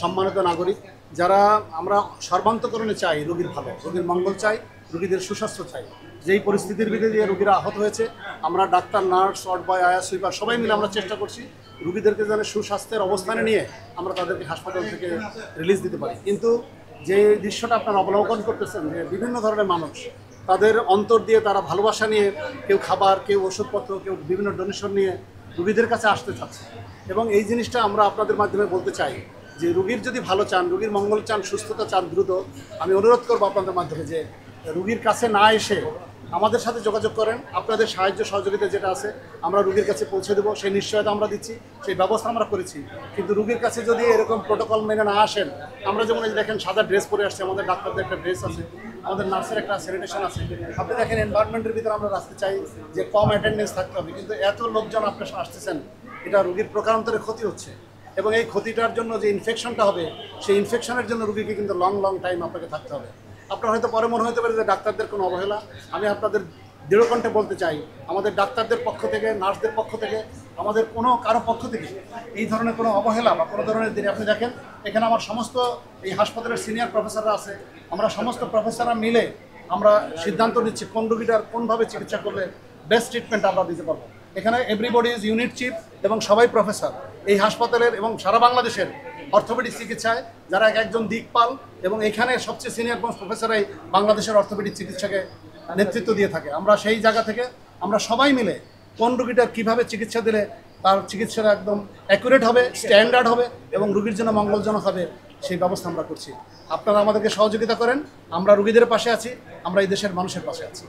সম্মানিত নাগরিক, যারা আমরা সর্বান্তকরণে চাই রোগীর ভালো, রোগীর মঙ্গল চাই, রোগীদের সুস্বাস্থ্য চাই। যেই পরিস্থিতির ভিতরে দিয়ে রোগীরা আহত হয়েছে, আমরা ডাক্তার, নার্স, ওয়ার্ড বয়, আয়া, সুইপার সবাই মিলে আমরা চেষ্টা করছি রোগীদেরকে যেন সুস্বাস্থ্যের অবস্থানে নিয়ে আমরা তাদেরকে হাসপাতাল থেকে রিলিজ দিতে পারি। কিন্তু যে দৃশ্যটা আপনারা অবলোকন করতেছেন যে বিভিন্ন ধরনের মানুষ তাদের অন্তর দিয়ে তারা ভালোবাসা নিয়ে কেউ খাবার, কেউ ওষুধপত্র, কেউ বিভিন্ন ডোনেশন নিয়ে রোগীদের কাছে আসতে চাচ্ছে। এবং এই জিনিসটা আমরা আপনাদের মাধ্যমে বলতে চাই যে রোগীর যদি ভালো চান, রোগীর মঙ্গল চান, সুস্থতা চান দ্রুত, আমি অনুরোধ করবো আপনাদের মাধ্যমে যে রোগীর কাছে না এসে আমাদের সাথে যোগাযোগ করেন। আপনাদের সাহায্য সহযোগিতা যেটা আছে আমরা রোগীর কাছে পৌঁছে দেবো, সেই নিশ্চয়তা আমরা দিচ্ছি, সেই ব্যবস্থা আমরা করেছি। কিন্তু রোগীর কাছে যদি এরকম প্রোটোকল মেনে না আসেন, আমরা যেমন এই দেখেন সাদা ড্রেস পরে আসছে, আমাদের ডাক্তারদের একটা ড্রেস আছে, আমাদের নার্সের একটা স্যানিটেশন আছে। আপনি দেখেন এনভায়রনমেন্টের ভিতরে আমরা রাখতে চাই যে কম অ্যাটেন্ডেন্স থাকতে হবে, কিন্তু এত লোকজন আপনার আসতেছেন, এটা রোগীর প্রকারান্তরে ক্ষতি হচ্ছে। এবং এই ক্ষতিটার জন্য যে ইনফেকশনটা হবে, সেই ইনফেকশনের জন্য রোগীকে কিন্তু লং টাইম আপনাকে থাকতে হবে। আপনার হয়তো পরে মনে হতে পারে যে ডাক্তারদের কোনো অবহেলা। আমি আপনাদের দৃঢ়কণ্ঠে বলতে চাই, আমাদের ডাক্তারদের পক্ষ থেকে, নার্সদের পক্ষ থেকে, আমাদের কারো পক্ষ থেকে এই ধরনের কোনো অবহেলা বা কোনো ধরনের দেরি। আপনি দেখেন এখানে আমার সমস্ত এই হাসপাতালের সিনিয়র প্রফেসররা আছে, আমরা সমস্ত প্রফেসররা মিলে আমরা সিদ্ধান্ত নিচ্ছি কোন রোগীটার কোনভাবে চিকিৎসা করলে বেস্ট ট্রিটমেন্ট আমরা দিতে পারবো। এখানে এভরিবডি ইজ ইউনিট চিফ এবং সবাই প্রফেসর এই হাসপাতালের এবং সারা বাংলাদেশের অর্থোপেডিক চিকিৎসায় যারা একজন দিকপাল, এবং এখানে সবচেয়ে সিনিয়র মোস্ট প্রফেসরাই বাংলাদেশের অর্থোপেডিক চিকিৎসাকে নেতৃত্ব দিয়ে থাকে। আমরা সেই জায়গা থেকে আমরা সবাই মিলে কোন রোগীটার কীভাবে চিকিৎসা দিলে তার চিকিৎসাটা একদম অ্যাকুরেট হবে, স্ট্যান্ডার্ড হবে এবং রোগীর জন্য মঙ্গলজনক হবে, সেই ব্যবস্থা আমরা করছি। আপনারা আমাদেরকে সহযোগিতা করেন, আমরা রোগীদের পাশে আছি, আমরা এই দেশের মানুষের পাশে আছি।